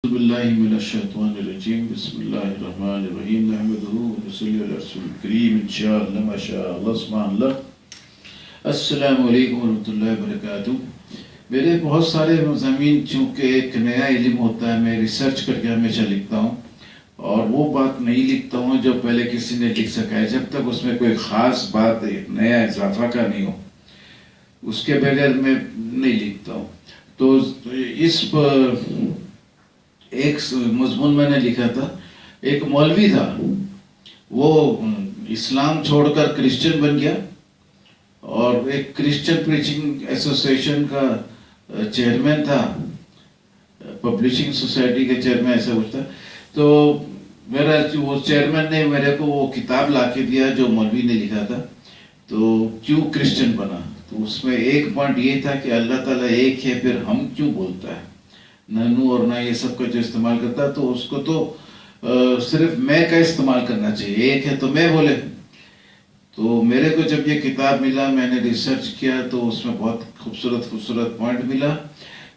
باللہ من الشیطان الرجیم بسم اللہ الرحمن الرحیم نحمدہ ونصلی علی رسول الکریم انشاءاللہ ماشاءاللہ سبحان اللہ۔ السلام علیکم ورحمۃ اللہ وبرکاتہ۔ میرے بہت سارے مضامین چونکہ ایک نیا علم ہوتا ہے، میں ریسرچ کر کے ہمیشہ لکھتا ہوں اور وہ بات نہیں لکھتا ہوں جو پہلے کسی نے لکھ سکا ہے، جب تک اس میں کوئی خاص بات نیا اضافہ کا نہیں ہو اس کے بغیر میں نہیں لکھتا ہوں۔ تو اس ایک مضمون میں نے لکھا تھا، ایک مولوی تھا، وہ اسلام چھوڑ کر کرسچن بن گیا اور ایک کرسچن پریچنگ ایسوسیشن کا چیئرمین تھا، پبلشنگ سوسائٹی کے چیئرمین ایسا کچھ تھا۔ تو میرا وہ چیئرمین نے میرے کو وہ کتاب لا کے دیا جو مولوی نے لکھا تھا، تو کیوں کرسچن بنا۔ تو اس میں ایک پوائنٹ یہ تھا کہ اللہ تعالیٰ ایک ہے، پھر ہم کیوں بولتا ہے، ننو اور نہ یہ سب کا جو استعمال کرتا ہے، تو اس کو تو صرف میں کا استعمال کرنا چاہیے، ایک ہے تو میں بولے۔ تو میرے کو جب یہ کتاب ملا، میں نے ریسرچ کیا تو اس میں بہت خوبصورت پوائنٹ ملا،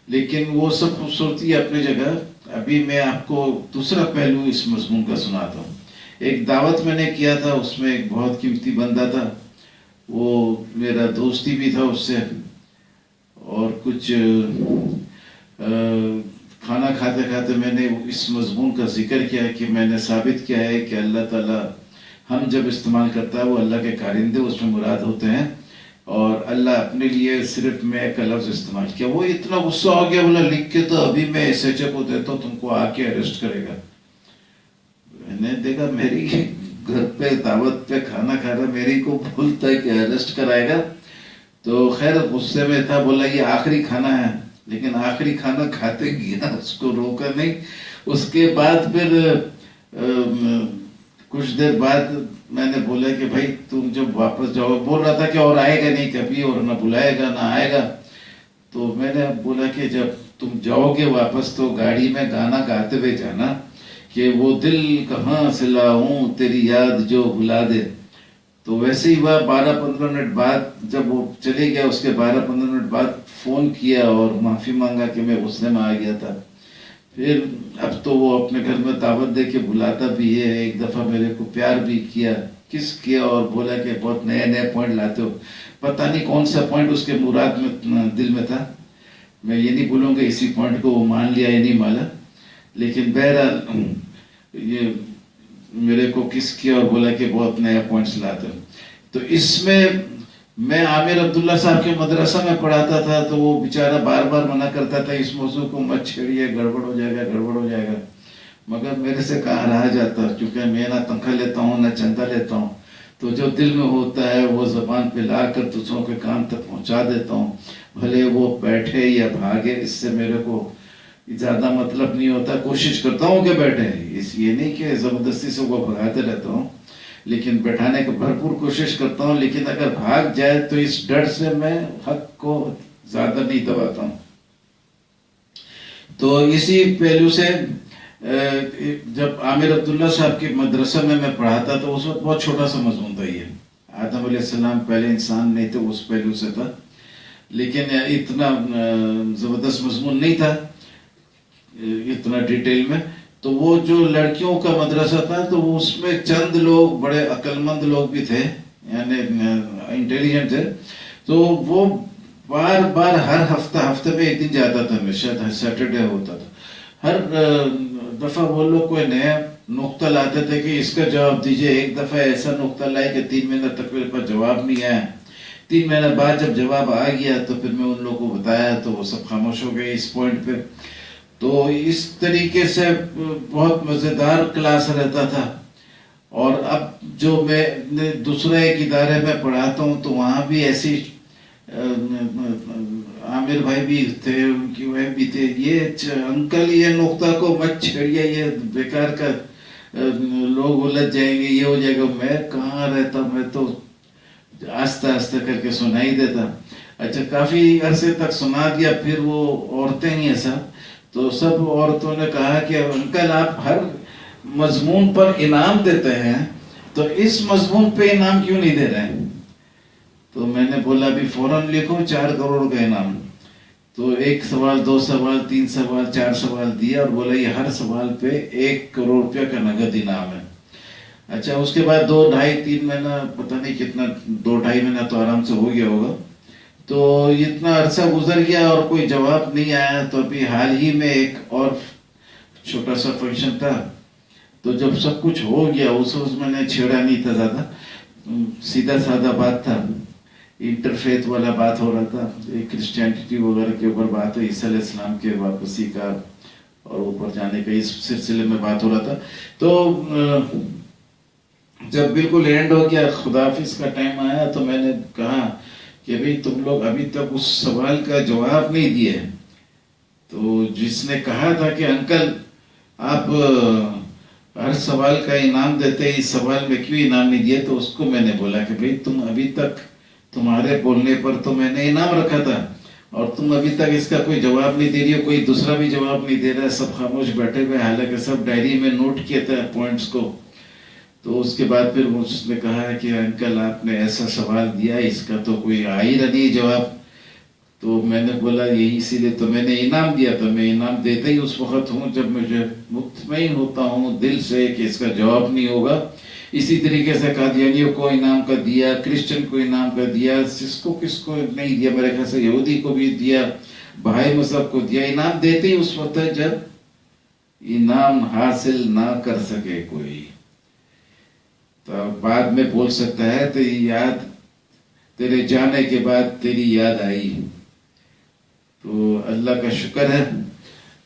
لیکن وہ سب خوبصورتی اپنی جگہ۔ ابھی میں آپ کو دوسرا پہلو اس مضمون کا سناتا ہوں۔ ایک دعوت میں نے کیا تھا، اس میں ایک بہت قیمتی بندہ تھا، وہ میرا دوستی بھی تھا اس سے، اور کچھ کھانا کھاتے کھاتے میں نے اس مضمون کا ذکر کیا کہ میں نے ثابت کیا ہے کہ اللہ تعالیٰ ہم جب استعمال کرتا ہے وہ اللہ کے کارندے اس میں مراد ہوتے ہیں، اور اللہ اپنے لیے صرف میں کا لفظ استعمال کیا۔ وہ اتنا غصہ ہو گیا، بولا لکھ کے تو ابھی میں ایس ایچ او کو دیتا ہوں، تم کو آ کے اریسٹ کرے گا۔ میں نے دیکھا میری گھر پہ دعوت پہ کھانا کھا رہا، میری کو بھولتا ہے کہ اریسٹ کرائے گا۔ تو خیر غصے میں تھا، بولا یہ آخری کھانا ہے، لیکن آخری کھانا کھاتے گیا، اس کو روکا نہیں۔ اس کے بعد پھر کچھ دیر بعد میں نے بولا کہ بھائی تم جب واپس جاؤ، بول رہا تھا کہ اور آئے گا نہیں کبھی، اور نہ بلائے گا نہ آئے گا۔ تو میں نے بولا کہ جب تم جاؤ گے واپس تو گاڑی میں گانا گاتے ہوئے جانا کہ وہ دل کہاں سے لاؤں تیری یاد جو بھلا دے۔ تو ویسے ہی ہوا، 12-15 منٹ بعد جب وہ چلے گیا، اس کے 12-15 منٹ بعد فون کیا اور معافی مانگا کہ میں غصے میں آ گیا تھا۔ پھر اب تو وہ اپنے گھر میں دعوت دے کے بلاتا بھی ہے، ایک دفعہ میرے کو پیار بھی کیا، کس کیا، اور بولا کہ بہت نئے پوائنٹ لاتے ہو۔ پتہ نہیں کون سا پوائنٹ اس کے مراد میں دل میں تھا، میں یہ نہیں بولوں گا اسی پوائنٹ کو وہ مان لیا یا نہیں مانا، لیکن بہرحال یہ میرے کو کس کیا اور بولا کہ بہت نیا پوائنٹس لاتے ہو۔ تو اس میں عامر عبداللہ صاحب کے مدرسہ میں پڑھاتا تھا، تو وہ بیچارہ بار بار منع کرتا تھا اس موضوع کو مت چھیڑیے، گڑبڑ ہو جائے گا، مگر میرے سے کہاں رہا جاتا، کیونکہ میں نہ تنخواہ لیتا ہوں نہ چندہ لیتا ہوں، تو جو دل میں ہوتا ہے وہ زبان پہ لا کر دوسروں کے کام تک پہنچا دیتا ہوں، بھلے وہ بیٹھے یا بھاگے، اس سے میرے کو زیادہ مطلب نہیں ہوتا۔ کوشش کرتا ہوں کہ بیٹھے، اس یہ نہیں کہ زبردستی سے وہ بھگاتے رہتا ہوں، لیکن بیٹھانے کی بھرپور کوشش کرتا ہوں، لیکن اگر بھاگ جائے تو اس ڈر سے میں حق کو زیادہ نہیں دباتا ہوں۔ تو اسی پہلو سے جب عامر عبداللہ صاحب کے مدرسہ میں پڑھاتا تو اس وقت بہت چھوٹا سا مضمون تھا، یہ آدم علیہ السلام پہلے انسان نہیں تھے، اس پہلو سے تھا، لیکن اتنا زبردست مضمون نہیں تھا اتنا ڈیٹیل میں۔ تو وہ جو لڑکیوں کا مدرسہ تھا تو اس میں چند لوگ بڑے عقل مند لوگ بھی تھے، یعنی انٹیلیجنٹ تھے، تو وہ بار ہر ہفتے میں ایک دن جاتا تھا، میں شاید سیٹرڈے ہوتا تھا، ہر دفعہ وہ لوگ کوئی نیا نقطہ لاتے تھے کہ اس کا جواب دیجئے۔ ایک دفعہ ایسا نقطہ لائے کہ 3 مہینہ تک میرے پاس جواب نہیں آیا، 3 مہینہ بعد جب جواب آ گیا تو پھر میں ان لوگوں کو بتایا تو وہ سب خاموش ہو گئے اس پوائنٹ پہ۔ تو اس طریقے سے بہت مزیدار کلاس رہتا تھا۔ اور اب جو میں دوسرا ایک ادارے میں پڑھاتا ہوں تو وہاں بھی ایسی عامر بھائی بھی تھے، ان کی وائف بھی تھے، یہ انکل یہ نقطہ کو مت چھیڑیے، یہ بیکار کا لوگ الجھ جائیں گے، یہ ہو جائے گا۔ میں کہاں رہتا، میں تو آہستہ کر کے سنا ہی دیتا۔ اچھا کافی عرصے تک سنا دیا، پھر وہ عورتیں نہیں ایسا، تو سب عورتوں نے کہا کہ انکل آپ ہر مضمون پر انعام دیتے ہیں، تو اس مضمون پہ انعام کیوں نہیں دے رہے ہیں؟ تو میں نے بولا ابھی فوراً لکھو 4 کروڑ کا انعام۔ تو 1 سوال 2 سوال 3 سوال 4 سوال دیا اور بولا یہ ہر سوال پہ 1 کروڑ روپیہ کا نقد انعام ہے۔ اچھا اس کے بعد 2 ڈھائی 3 مہینہ پتہ نہیں کتنا 2 ڈھائی مہینہ تو آرام سے ہو گیا ہوگا، تو اتنا عرصہ گزر گیا اور کوئی جواب نہیں آیا۔ تو ابھی حال ہی میں ایک اور چھوٹا سا فنکشن تھا، تو جب سب کچھ ہو گیا اس میں نے چھیڑا نہیں تھا زیادہ، سیدھا سادہ بات تھا، انٹرفیتھ والا بات ہو رہا تھا، کرسچینٹی وغیرہ کے اوپر بات ہے، عیسیٰ علیہ السلام کے واپسی کا اور اوپر جانے کا، اس سلسلے میں بات ہو رہا تھا۔ تو جب بالکل اینڈ ہو گیا، خداحافظ کا ٹائم آیا، تو میں نے کہا کہ بھئی تم لوگ ابھی تک اس سوال کا جواب نہیں دیے۔ تو جس نے کہا تھا کہ انکل آپ ہر سوال کا انعام دیتے، اس سوال میں کیوں انعام نہیں دیے، تو اس کو میں نے بولا کہ بھئی تم ابھی تک، تمہارے بولنے پر تو میں نے انعام رکھا تھا اور تم ابھی تک اس کا کوئی جواب نہیں دے رہی ہو، کوئی دوسرا بھی جواب نہیں دے رہا ہے، سب خاموش بیٹھے ہوئے، حالانکہ سب ڈائری میں نوٹ کیے تھے پوائنٹس کو۔ تو اس کے بعد پھر اس نے کہا کہ انکل آپ نے ایسا سوال دیا، اس کا تو کوئی آ ہی رہا نہیں جواب۔ تو میں نے بولا یہی اسی لیے تو میں نے انعام دیا تھا، میں انعام دیتا ہی اس وقت ہوں جب مجھے مطمئن ہوتا ہوں دل سے کہ اس کا جواب نہیں ہوگا۔ اسی طریقے سے قادیانیوں کو انعام کا دیا، کرسچن کو انعام کا دیا، کس کو نہیں دیا، میرے خیال سے یہودی کو بھی دیا، بھائی مذہب کو دیا۔ انعام دیتے ہی اس وقت ہے جب انعام حاصل نہ کر سکے کوئی، تو بعد میں بول سکتا ہے تیری یاد، تیرے جانے کے بعد تیری یاد آئی۔ تو اللہ کا شکر ہے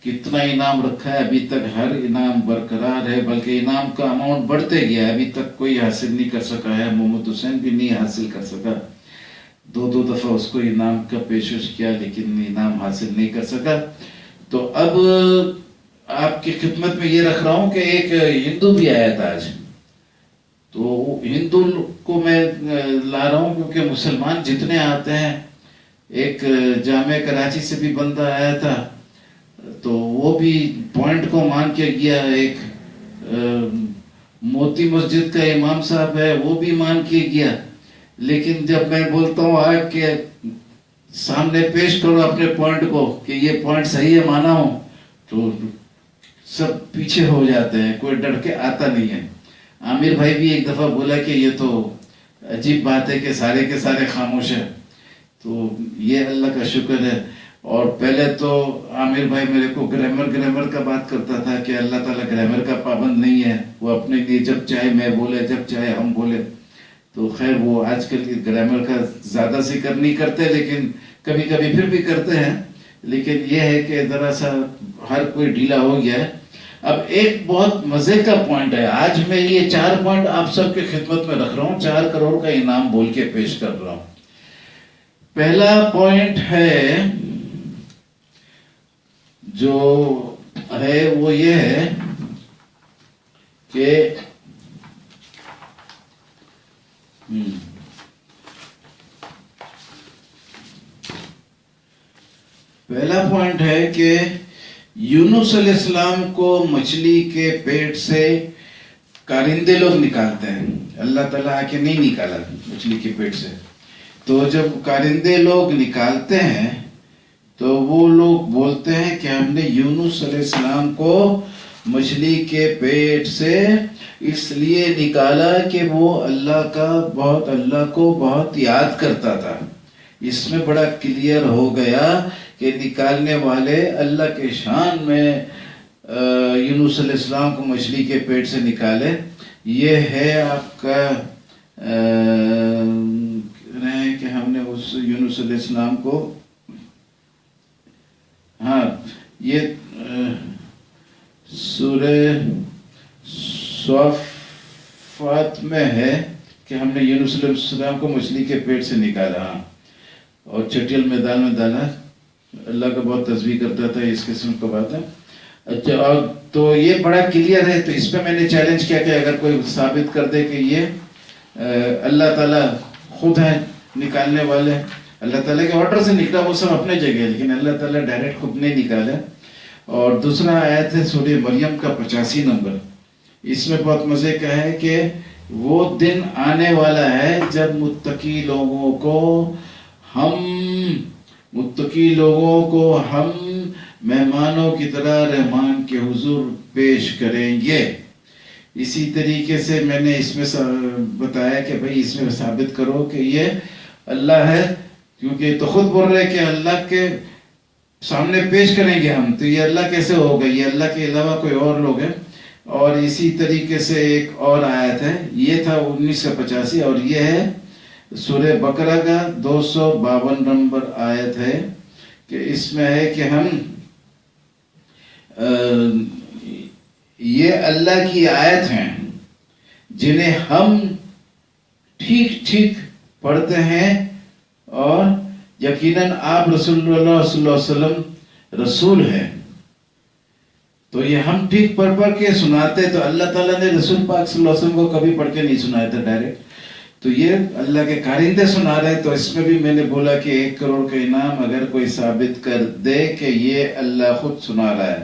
کتنا انعام رکھا ہے، ابھی تک ہر انعام برقرار ہے، بلکہ انعام کا اماؤنٹ بڑھتے گیا ہے، ابھی تک کوئی حاصل نہیں کر سکا ہے، محمد حسین بھی نہیں حاصل کر سکا، 2 دفعہ اس کو انعام کا پیشکش کیا لیکن انعام حاصل نہیں کر سکا۔ تو اب آپ کی خدمت میں یہ رکھ رہا ہوں کہ ایک ہندو بھی آیا تھا آج، تو ہندو کو میں لا رہا ہوں کیونکہ مسلمان جتنے آتے ہیں، ایک جامع کراچی سے بھی بندہ آیا تھا، تو وہ بھی پوائنٹ کو مان کے گیا، ایک موتی مسجد کا امام صاحب ہے وہ بھی مان کے گیا، لیکن جب میں بولتا ہوں آ کے سامنے پیش کرو اپنے پوائنٹ کو کہ یہ پوائنٹ صحیح ہے مانا ہوں، تو سب پیچھے ہو جاتے ہیں، کوئی ڈر کے آتا نہیں ہے۔ عامر بھائی بھی ایک دفعہ بولا کہ یہ تو عجیب بات ہے کہ سارے کے سارے خاموش ہیں، تو یہ اللہ کا شکر ہے۔ اور پہلے تو عامر بھائی میرے کو گرامر کا بات کرتا تھا کہ اللہ تعالیٰ گرامر کا پابند نہیں ہے، وہ اپنے لیے جب چاہے میں بولے، جب چاہے ہم بولے، تو خیر وہ آج کل کی گرامر کا زیادہ ذکر نہیں کرتے، لیکن کبھی کبھی پھر بھی کرتے ہیں، لیکن یہ ہے کہ ذرا سا ہر کوئی ڈھیلا ہو گیا ہے۔ اب ایک بہت مزے کا پوائنٹ ہے، آج میں یہ 4 پوائنٹ آپ سب کی خدمت میں رکھ رہا ہوں، 4 کروڑ کا انعام بول کے پیش کر رہا ہوں۔ پہلا پوائنٹ ہے جو ہے وہ یہ ہے کہ پہلا پوائنٹ ہے کہ یونس علیہ السلام کو مچھلی کے پیٹ سے کارندے لوگ نکالتے ہیں، اللہ تعالیٰ آ کے نہیں نکالا مچھلی کے پیٹ سے۔ تو جب کارندے لوگ نکالتے ہیں تو وہ لوگ بولتے ہیں کہ ہم نے یونس علیہ السلام کو مچھلی کے پیٹ سے اس لیے نکالا کہ وہ اللہ کو بہت یاد کرتا تھا۔ اس میں بڑا کلیئر ہو گیا کہ نکالنے والے اللہ کے شان میں یونس علیہ السلام کو مچھلی کے پیٹ سے نکالے۔ یہ ہے آپ کا کہ ہم نے اس یونس علیہ السلام کو، ہاں یہ سورہ صافات میں ہے کہ ہم نے یونس علیہ السلام کو مچھلی کے پیٹ سے نکالا، ہاں، اور چٹیل میدان میں ڈالا، اللہ کا بہت تسبیح کرتا تھا، اس قسم کا بات ہے۔ اچھا، اور تو یہ بڑا کلیئر ہے، تو اس پہ میں نے چیلنج کیا کہ اگر کوئی ثابت کر دے کہ یہ اللہ تعالیٰ خود ہے نکالنے والے، اللہ تعالیٰ کے آرڈر سے نکلا، وہ سب اپنے جگہ ہے، لیکن اللہ تعالیٰ ڈائریکٹ خود نہیں نکالا۔ اور دوسرا آیت ہے سورہ مریم کا 85 نمبر، اس میں بہت مزے کا ہے کہ وہ دن آنے والا ہے جب متقی لوگوں کو ہم متقی لوگوں کو ہم مہمانوں کی طرح رحمان کے حضور پیش کریں گے۔ اسی طریقے سے میں نے اس میں بتایا کہ بھئی اس میں ثابت کرو کہ یہ اللہ ہے، کیونکہ تو خود بول رہے کہ اللہ کے سامنے پیش کریں گے ہم، تو یہ اللہ کیسے ہوگا؟ یہ اللہ کے علاوہ کوئی اور لوگ ہیں۔ اور اسی طریقے سے ایک اور آیت ہے، یہ تھا 1985، اور یہ ہے سورہ بقرہ کا 252 نمبر آیت ہے، کہ اس میں ہے کہ ہم یہ اللہ کی آیت ہیں جنہیں ہم ٹھیک ٹھیک پڑھتے ہیں، اور یقیناً آپ رسول اللہ صلی اللہ علیہ وسلم رسول ہیں۔ تو یہ ہم ٹھیک پڑھ کے سناتے، تو اللہ تعالیٰ نے رسول پاک صلی اللہ علیہ وسلم کو کبھی پڑھ کے نہیں سنایا تھا ڈائریکٹ، تو یہ اللہ کے کارندے سنا رہے ہیں۔ تو اس میں بھی میں نے بولا کہ 1 کروڑ کا انعام اگر کوئی ثابت کر دے کہ یہ اللہ خود سنا رہا ہے۔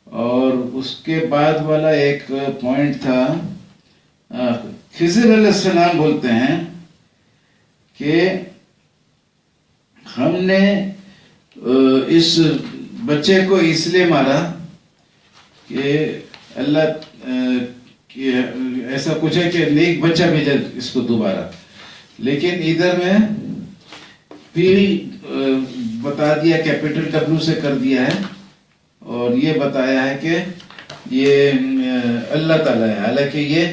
اور اس کے بعد والا ایک پوائنٹ تھا، خضر علیہ السلام بولتے ہیں کہ ہم نے اس بچے کو اس لیے مارا کہ اللہ ایسا کچھ ہے کہ نیک بچہ بھیجا اس کو دوبارہ، لیکن ادھر میں بھی بتا دیا کیپٹل ڈبلو سے کر دیا ہے، اور یہ بتایا ہے کہ یہ اللہ تعالیٰ ہے، حالانکہ یہ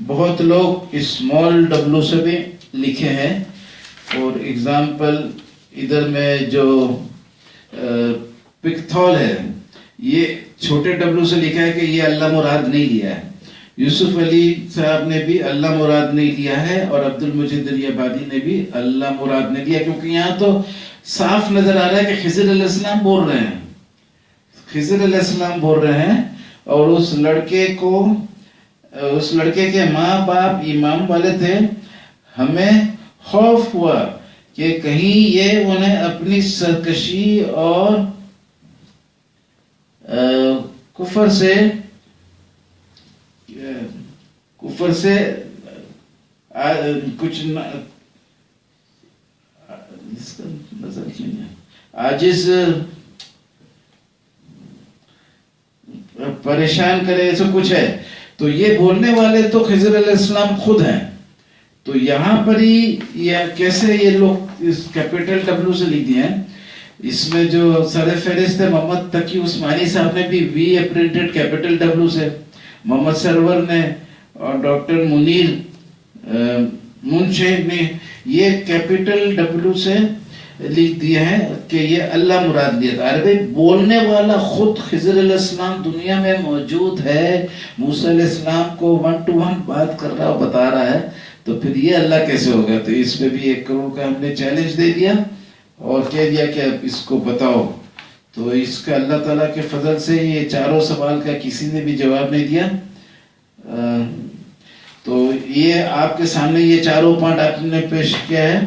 بہت لوگ اسمال ڈبلو سے بھی لکھے ہیں۔ اور اگزامپل ادھر میں جو پکتھول ہے، یہ چھوٹے ڈبلو سے لکھا ہے کہ یہ اللہ مراد نہیں لیا ہے۔ یوسف علی صاحب نے بھی اللہ مراد نہیں لیا ہے، اور عبد المجید الیابادی نے بھی اللہ مراد نہیں لیا، کیونکہ یہاں تو صاف نظر آ رہا ہے کہ خضر علیہ السلام بول رہے ہیں، خضر علیہ السلام بول رہے ہیں۔ اور اس لڑکے کے ماں باپ امام والے تھے، ہمیں خوف ہوا کہ کہیں یہ انہیں اپنی سرکشی اور کفر سے کچھ عاجز پریشان کرے، ایسا کچھ ہے۔ تو یہ بولنے والے تو خضر علیہ السلام خود ہیں۔ تو یہاں پر ہی کیسے یہ لوگ اس کیپٹل ڈبلو سے لکھ دیا ہے۔ اس میں جو سر فہرست ہے محمد تقی عثمانی صاحب نے بھی وی پرنٹڈ کیپٹل ڈبلو سے، محمد سرور نے اور ڈاکٹر منیر منشیخ نے یہ کیپٹل ڈبلو سے لکھ دیا ہے کہ یہ اللہ مراد لیا تھا۔ عربی بولنے والا خود خضر علیہ السلام دنیا میں موجود ہے، موسیٰ علیہ السلام کو 1 to 1 بات کر رہا بتا رہا ہے، تو پھر یہ اللہ کیسے ہوگا؟ تو اس میں بھی 1 کروڑ کا ہم نے چیلنج دے دیا اور کہہ دیا کہ اب اس کو بتاؤ۔ تو اس کا اللہ تعالیٰ کے فضل سے یہ چاروں سوال کا کسی نے بھی جواب نہیں دیا۔ تو یہ آپ کے سامنے یہ چاروں پوائنٹ آپ نے پیش کیا ہے،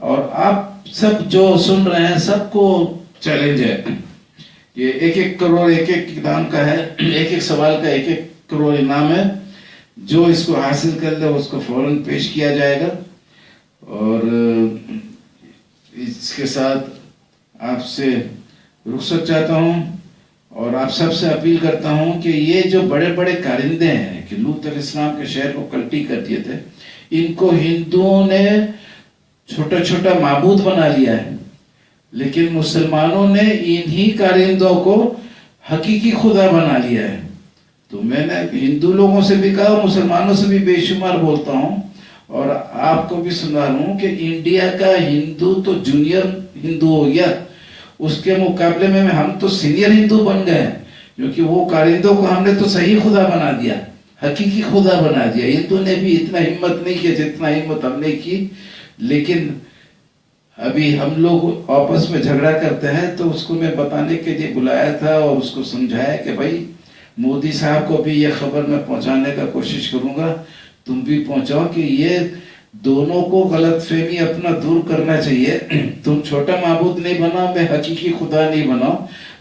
اور آپ سب جو سن رہے ہیں سب کو چیلنج ہے۔ یہ 1 کروڑ ایک انعام کا ہے، ایک سوال کا 1 کروڑ انعام ہے۔ جو اس کو حاصل کر لے اس کو فوراً پیش کیا جائے گا۔ اور اس کے ساتھ آپ سے رخصت چاہتا ہوں، اور آپ سب سے اپیل کرتا ہوں کہ یہ جو بڑے بڑے کارندے ہیں کہ لوط علیہ السلام کے شہر کو کلٹی کر دیے تھے، ان کو ہندوؤں نے چھوٹا چھوٹا معبود بنا لیا ہے، لیکن مسلمانوں نے انہی کارندوں کو حقیقی خدا بنا لیا ہے۔ تو میں نے ہندو لوگوں سے بھی کہا، مسلمانوں سے بھی بے شمار بولتا ہوں، اور آپ کو بھی سنا رہا ہوں کہ انڈیا کا ہندو تو جونیئر ہندو ہو گیا، اس کے مقابلے میں ہم تو سینئر ہندو بن گئے، کیونکہ وہ کارندوں کو ہم نے تو صحیح خدا بنا دیا، حقیقی خدا بنا دیا۔ ہندو نے بھی اتنا ہمت نہیں کیا جتنا ہمت ہم نے کی، لیکن ابھی ہم لوگ آپس میں جھگڑا کرتے ہیں، تو اس کو میں بتانے کے لیے بلایا تھا اور اس کو سمجھایا کہ بھائی مودی صاحب کو بھی یہ خبر میں پہنچانے کا کوشش کروں گا، تم بھی پہنچاؤ کہ یہ دونوں کو غلط فہمی اپنا دور کرنا چاہیے۔ تم چھوٹا معبود نہیں بناؤ، میں حقیقی خدا نہیں بناؤ۔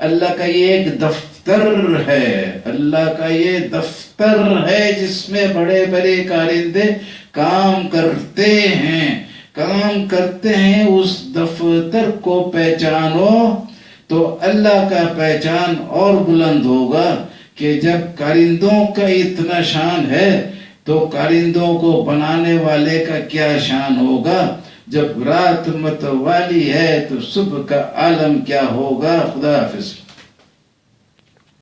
اللہ کا یہ ایک دفتر ہے، اللہ کا یہ دفتر ہے جس میں بڑے بڑے کارندے کام کرتے ہیں۔ کام کرتے ہیں اس دفتر کو پہچانو تو اللہ کا پہچان اور بلند ہوگا کہ جب کارندوں کا اتنا شان ہے تو کارندوں کو بنانے والے کا کیا شان ہوگا. جب رات متوالی ہے تو صبح کا عالم کیا ہوگا. خدا حافظ.